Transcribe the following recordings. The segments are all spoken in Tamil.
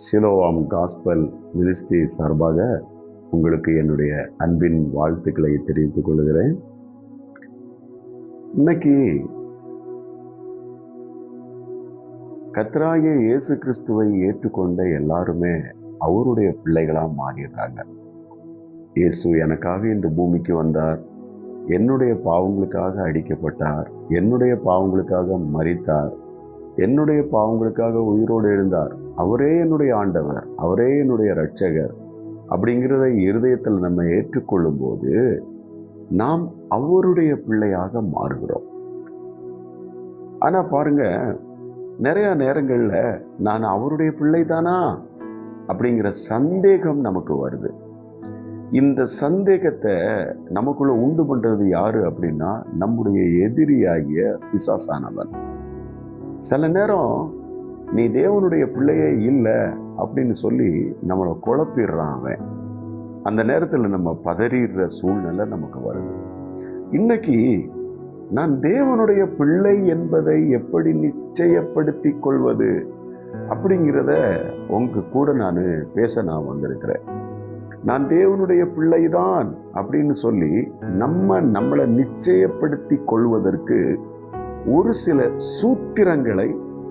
சிலோவாம் காஸ்பல் மினிஸ்ட்ரி சார்பாக உங்களுக்கு என்னுடைய அன்பின் வாழ்த்துக்களை தெரிவித்துக் கொள்கிறேன். இன்னைக்கு கர்த்தராகிய இயேசு கிறிஸ்துவை ஏற்றுக்கொண்ட எல்லாருமே அவருடைய பிள்ளைகளா மாறிடுறாங்க. இயேசு எனக்காக இந்த பூமிக்கு வந்தார், என்னுடைய பாவங்களுக்காக அடிக்கப்பட்டார், என்னுடைய பாவங்களுக்காக மரித்தார், என்னுடைய பாவங்களுக்காக உயிரோடு எழுந்தார், அவரே என்னுடைய ஆண்டவர், அவரே என்னுடைய இரட்சகர் அப்படிங்கிறத இருதயத்தில் நம்ம ஏற்றுக்கொள்ளும் போது நாம் அவருடைய பிள்ளையாக மாறுகிறோம். ஆனா பாருங்க, நிறைய நேரங்கள்ல நான் அவருடைய பிள்ளை தானா அப்படிங்கிற சந்தேகம் நமக்கு வருது. இந்த சந்தேகத்தை நமக்குள்ள உண்டு பண்றது யாரு அப்படின்னா நம்முடைய எதிரியாகிய பிசாசானவன். சில நேரம் நீ தேவனுடைய பிள்ளையே இல்லை அப்படின்னு சொல்லி நம்மளை குழப்பிடுறான் அவன். அந்த நேரத்துல நம்ம பதறிடுற சூழ்நிலை நமக்கு வருது. இன்னைக்கு நான் தேவனுடைய பிள்ளை என்பதை எப்படி நிச்சயப்படுத்தி கொள்வது அப்படிங்கிறத உங்க கூட நான் நான் வந்திருக்கிறேன். நான் தேவனுடைய பிள்ளைதான் அப்படின்னு சொல்லி நம்மளை நிச்சயப்படுத்தி கொள்வதற்கு ஒரு சில சூத்திரங்களை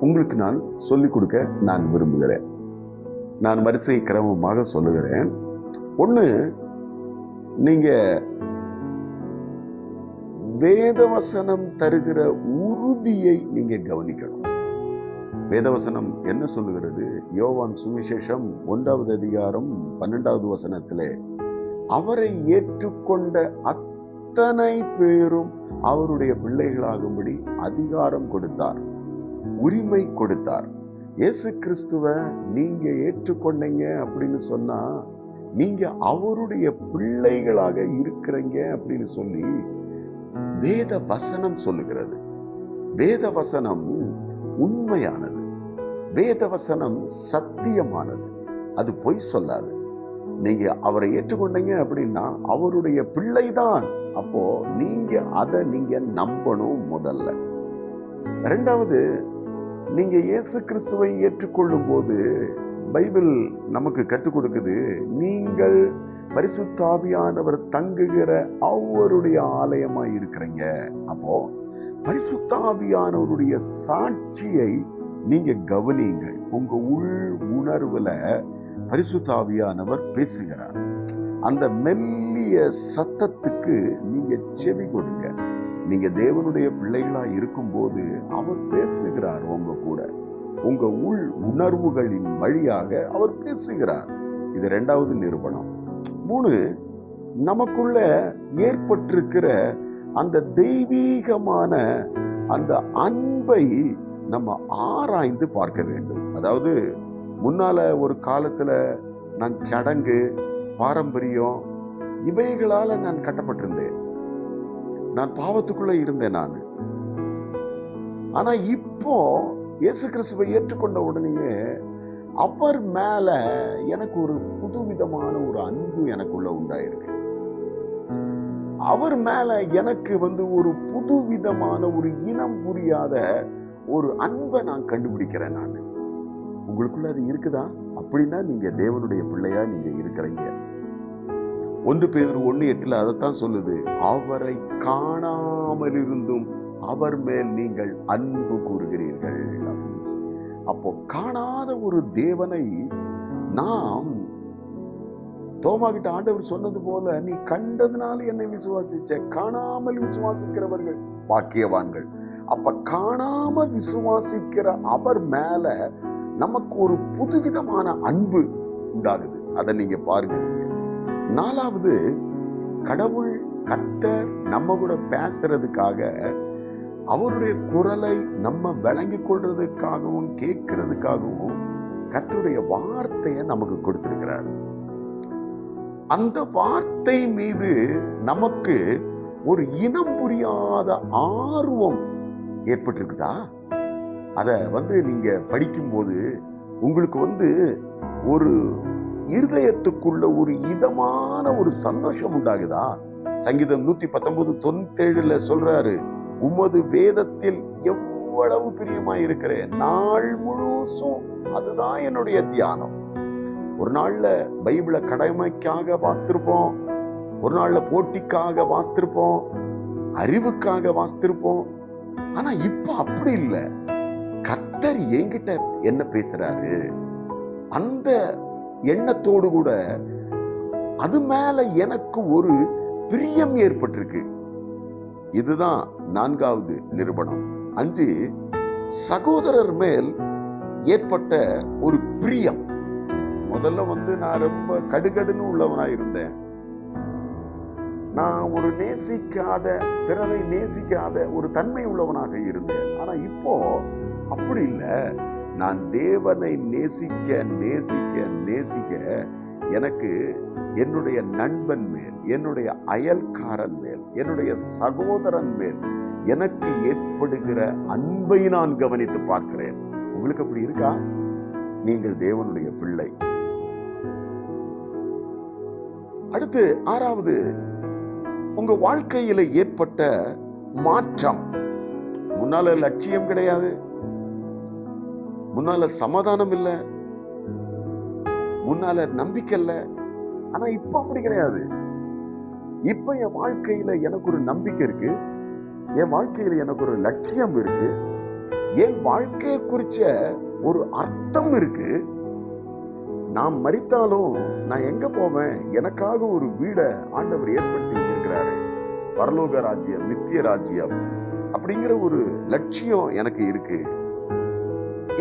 உங்களுக்கு நான் சொல்லிக் கொடுக்க நான் விரும்புகிறேன். நான் வரிசை கிரமமாக சொல்லுகிறேன். ஒண்ணு, நீங்க வேதவசனம் தருகிற உறுதியை நீங்க கவனிக்கணும். வேதவசனம் என்ன சொல்லுகிறது? யோவான் சுவிசேஷம் 1வது அதிகாரம் 12வது வசனத்திலே, அவரை ஏற்றுக்கொண்ட அத்தனை பேரும் அவருடைய பிள்ளைகளாகும்படி அதிகாரம் கொடுத்தார், உரிமை கொடுத்தார். இயேசு கிறிஸ்துவ நீங்க ஏற்றுக்கொண்டீங்க அப்படின்னு சொன்னா நீங்க அவருடைய பிள்ளைகளாக இருக்கிறீங்க அப்படின்னு சொல்லி வேத வசனம் சொல்லுகிறது. வேத வசனம் உண்மையானது, வேத வசனம் சத்தியமானது, அது பொய் சொல்லாது. நீங்க அவரை ஏற்றுக்கொண்டீங்க அப்படின்னா அவருடைய பிள்ளைதான். அப்போ நீங்க நம்பணும் முதல்ல. இரண்டாவது, நீங்க இயேசு கிறிஸ்துவை ஏற்றுக்கொள்ளும் போது பைபிள் நமக்கு கற்றுக் கொடுக்குது, நீங்கள் பரிசுத்த ஆவியானவர் தங்குகிற அவருடைய ஆலயமா இருக்கிறீங்க. அப்போ பரிசுத்த ஆவியானவருடைய சாட்சியை நீங்க கவனியுங்கள். உங்க உள் உணர்வுல பரிசுத்த ஆவியானவர் பேசுகிறார். அந்த மெல்லிய சத்தத்துக்கு நீங்க செவி கொடுங்க. நீங்க தேவனுடைய பிள்ளைகளா இருக்கும் போது அவர் பேசுகிறார் உங்க கூட. உங்க உள் உணர்வுகளின் வழியாக அவர் பேசுகிறார். இது இரண்டாவது நிரூபணம். 3, நமக்குள்ள ஏற்பட்டிருக்கிற அந்த தெய்வீகமான அந்த அன்பை நம்ம ஆராய்ந்து பார்க்க வேண்டும். அதாவது முன்னால ஒரு காலத்துல நான் சடங்கு, பாரம்பரியம் இவைகளால நான் கட்டப்பட்டிருந்தேன். நான் பாவத்துக்குள்ள இருந்தேன் நான். ஆனா இப்போ இயேசு கிறிஸ்துவை ஏற்றுக்கொண்ட உடனேயே அவர் மேல எனக்கு ஒரு புதுவிதமான ஒரு அன்பு எனக்குள்ள உண்டாயிருக்கு. அவர் மேல எனக்கு ஒரு புதுவிதமான ஒரு இனம் புரியாத ஒரு அன்பை நான் கண்டுபிடிக்கிறேன். நான் உங்களுக்குள்ள அது இருக்குதா? அப்படின்னா நீங்க தேவனுடைய பிள்ளையா நீங்க இருக்கிறீங்க. 1 பேதுரு 1:8 அதைத்தான் சொல்லுது, அவரை காணாமல் இருந்தும் அவர் மேல் நீங்கள் அன்பு கூறுகிறீர்கள் அப்படின்னு சொல்லி. அப்போ காணாத ஒரு தேவனை நாம், தோமா கிட்ட ஆண்டவர் சொன்னது போல, நீ கண்டதுனால என்னை விசுவாசிச்ச, காணாமல் விசுவாசிக்கிறவர்கள் பாக்கியவான்கள். அப்ப காணாம விசுவாசிக்கிற அவர் மேல நமக்கு ஒரு புதுவிதமான அன்பு உண்டாகுது. அதை நீங்க பாருங்க. 4வது, கடவுள் கர்த்தர் நம்ம கூட பேசுறதுக்காக, அவருடைய குரலை நம்ம விளங்கி கொள்றதுக்காகவும் கேட்கறதுக்காகவும் கர்த்தருடைய வார்த்தையை நமக்கு கொடுத்திருக்கிறார். அந்த வார்த்தை மீது நமக்கு ஒரு இனம் புரியாத ஆர்வம் ஏற்பட்டிருக்குதா? அத நீங்க படிக்கும்போது உங்களுக்கு ஒரு இருதயத்துக்குள்ள ஒரு இதமான ஒரு சந்தோஷம் உண்டாகுதா? சங்கீதம் 119:97 சொல்றாரு, உமது வேதத்தில் அவ்வளவு பிரியமா இருக்கிறேன். நாள் முழுசும் அதுதான் என்னுடைய தியானம். ஒரு நாள்ல பைபிளை கடமைக்காக வாசித்திருப்போம், ஒரு நாள்ல போட்டிக்காக வாசித்திருப்போம், அறிவுக்காக வாசித்திருப்போம். ஆனா இப்ப அப்படி இல்லை. கர்த்தர் என்கிட்ட என்ன பேசுறாரு, அந்த எண்ணத்தோடு கூட அது மேல எனக்கு ஒரு பிரியம் ஏற்பட்டிருக்கு. இதுதான் 4வது நிரூபணம். 5, சகோதரர் மேல் ஏற்பட்ட ஒரு பிரியம். முதல்ல நான் ரொம்ப கடுகடுன்னு உள்ளவனா இருந்தேன். நான் ஒரு பிறரை நேசிக்காத ஒரு தன்மை உள்ளவனாக இருந்தேன். ஆனா இப்போ அப்படி இல்லை. நான் தேவனை நேசிக்க நேசிக்க நேசிக்க எனக்கு என்னுடைய நண்பன் மேல், என்னுடைய அயல்காரன் மேல், என்னுடைய சகோதரன் மேல் எனக்கு ஏற்படுகிற அன்பை நான் கவனித்து பார்க்கிறேன். உங்களுக்கு அப்படி இருக்கா? நீங்கள் தேவனுடைய பிள்ளை. அடுத்து 6வது, உங்க வாழ்க்கையில ஏற்பட்ட மாற்றம். முன்னால லட்சியம் கிடையாது, முன்னால சமாதானம் இல்லை, முன்னால நம்பிக்கை இல்லை. ஆனா இப்ப அப்படி கிடையாது. இப்ப என் வாழ்க்கையில எனக்கு ஒரு நம்பிக்கை இருக்கு, என் வாழ்க்கையில எனக்கு ஒரு லட்சியம் இருக்கு, என் வாழ்க்கையை குறிச்ச ஒரு அர்த்தம் இருக்கு. நான் மரித்தாலும் நான் எங்க போவேன்? எனக்காக ஒரு வீடை ஆண்டவர் ஏற்படுத்தி வச்சிருக்கிறாரு. பரலோக ராஜ்யம், நித்திய ராஜ்யம் அப்படிங்கிற ஒரு லட்சியம் எனக்கு இருக்கு.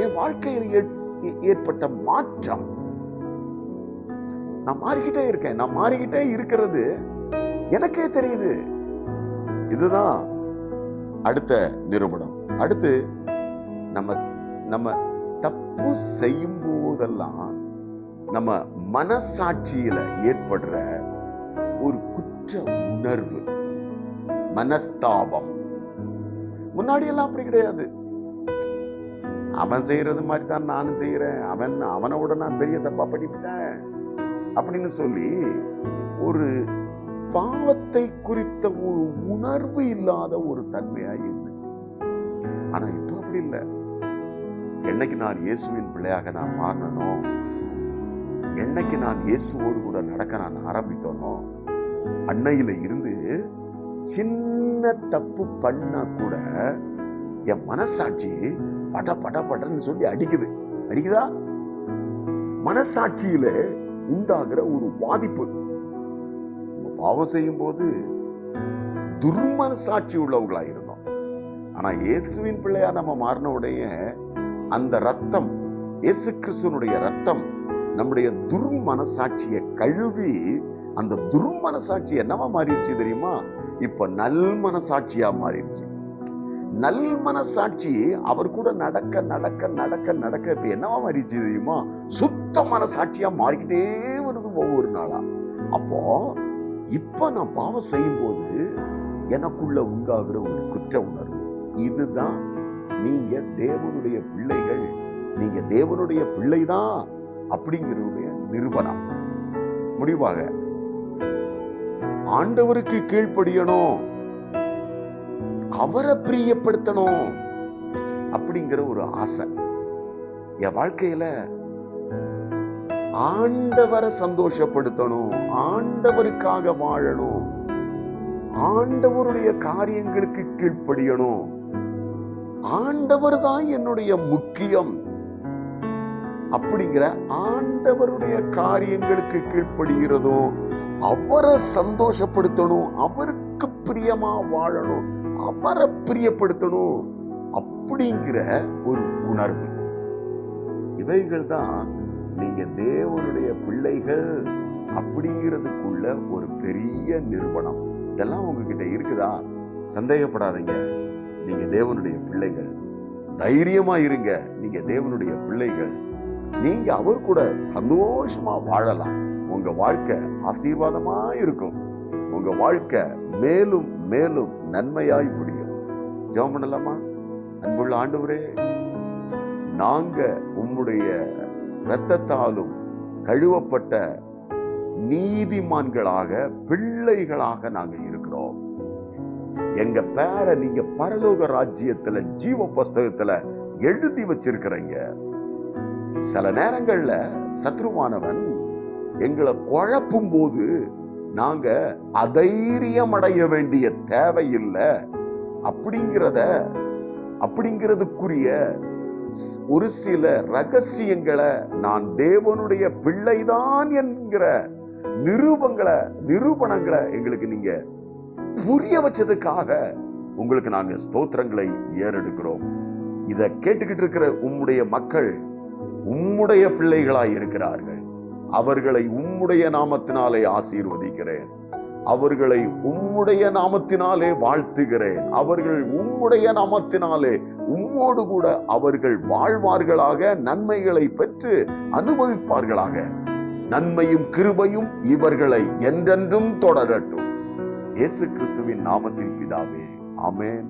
என் வாழ்க்கையில் ஏற்பட்ட மாற்றம், நான் மாறிக்கிட்டே இருக்கேன். நான் மாறிக்கிட்டே இருக்கிறது எனக்கே தெரியுது. இதுதான் அடுத்த நிரூபணம். அடுத்து, நம்ம தப்பு செய்யும் போதெல்லாம் நம்ம மனசாட்சியில ஏற்படுற ஒரு குற்ற உணர்வு, மனஸ்தாபம். முன்னாடி எல்லாம் அப்படி கிடையாது. அவன் செய்யறது மாதிரி தான் நானும் செய்யறேன், அவனோட நான் பெரிய தப்பா பண்ணிவிட்டேன் அப்படின்னு சொல்லி ஒரு பாவத்தை குறித்த ஒரு உணர்வு இல்லாத ஒரு தன்மையா இருந்துச்சு. ஆனா இப்போ அப்படி இல்லை. என்னைக்கு நான் இயேசுவின் பிள்ளையாக நான் மாறணும், என்னைக்கு நான் இயேசுவோடு கூட நடக்க நான் ஆரம்பித்தோனோ, அன்னையில இருந்து சின்ன தப்பு பண்ணா கூட என் மனசாட்சி பட பட படன்னு சொல்லி அடிக்குதா? மனசாட்சியில உண்டாகிற ஒரு பாதிப்பு. பாவம் செய்யும் போது துர்மனசாட்சி உள்ளவங்களா இருந்தோம். ஆனா இயேசுவின் பிள்ளையா நம்ம மாறின உடைய அந்த ரத்தம், இயேசு கிறிஸ்துவனுடைய ரத்தம் நம்முடைய துர்மனசாட்சியை கழுவி, அந்த துர்மனசாட்சி என்னவா மாறிடுச்சு தெரியுமா? இப்ப நல் மனசாட்சியா மாறிடுச்சு. நல் மனசாட்சி அவர் கூட நடக்க நடக்க நடக்க நடக்க இப்ப என்னவா மாறிடுச்சு தெரியுமா? சுத்த மனசாட்சியா மாறிக்கிட்டே வருது ஒவ்வொரு நாளா. அப்போ இப்ப நான் பாவம் செய்யும் போது எனக்குள்ள உண்டாகிற ஒரு குற்ற உணர்வு. இதுதான் நீங்க தேவனுடைய பிள்ளைகள், நீங்க தேவனுடைய பிள்ளைதான் அப்படிங்கிறதுடைய நிரூபணம். முடிவாக ஆண்டவருக்கு கீழ்ப்படியணும், அவரை பிரியப்படுத்தணும் அப்படிங்கிற ஒரு ஆசை. என் வாழ்க்கையில ஆண்டவரை சந்தோஷப்படுத்தணும், ஆண்டவருக்காக வாழணும், ஆண்டவருடைய காரியங்களுக்கு கீழ்ப்படியணும், ஆண்டவர் தான் என்னுடைய முக்கியம் அப்படிங்கிற ஆண்டவருடைய காரியங்களுக்கு கீழ்ப்படுகிறதும், அவரை சந்தோஷப்படுத்தணும், அவருக்கு பிரியமா வாழணும், அவரை பிரியப்படுத்தணும் அப்படிங்கிற ஒரு உணர்வு. இவைகள் தான் நீங்க தேவனுடைய பிள்ளைகள் அப்படிங்கிறதுக்குள்ள ஒரு பெரிய நிரூபணம். இதெல்லாம் உங்ககிட்ட இருக்குதா? சந்தேகப்படாதீங்க, நீங்க தேவனுடைய பிள்ளைகள். தைரியமா இருங்க, நீங்க தேவனுடைய பிள்ளைகள். நீங்க அவர் கூட சந்தோஷமா வாழலாம். உங்க வாழ்க்கை ஆசீர்வாதமா இருக்கும். உங்க வாழ்க்கை மேலும் மேலும் நன்மையாய் முடியும். ஜெபம் பண்ணலாமா? அன்புள்ள ஆண்டவரே, நாங்க உம்முடைய இரத்தத்தாலும் கழுவப்பட்ட நீதிமான்களாக, பிள்ளைகளாக நாங்க இருக்கிறோம். எங்க பேரை நீங்க பரலோக ராஜ்யத்துல ஜீவ புஸ்தகத்துல எழுதி வச்சிருக்கிறீங்க. சில நேரங்கள்ல சத்ருவானவன் எங்களை குழப்பும் போது நாங்க அதைரியம் அடைய வேண்டிய தேவையில்லை அப்படிங்கிறதுக்குரிய ஒரு சில ரகசியங்களை நான் தேவனுடைய பிள்ளைதான் என்கிற நிரூபணங்களை எங்களுக்கு நீங்க புரிய வச்சதுக்காக உங்களுக்கு நாங்க ஸ்தோத்திரங்களை ஏறெடுக்கிறோம். இத கேட்டுக்கிட்டு இருக்கிற உம்முடைய மக்கள் உம்முடைய பிள்ளைகளாய் இருக்கிறார்கள். அவர்களை உம்முடைய நாமத்தினாலே ஆசீர்வதிக்கிறேன். அவர்களை உம்முடைய நாமத்தினாலே வாழ்த்துகிறேன். அவர்கள் உம்முடைய நாமத்தினாலே உம்மோடு கூட அவர்கள் வாழ்வார்களாக, நன்மைகளை பெற்று அனுபவிப்பார்களாக. நன்மையும் கிருபையும் இவர்களை என்றென்றும் தொடரட்டும். இயேசு கிறிஸ்துவின் நாமத்தில் பிதாவே, ஆமென்.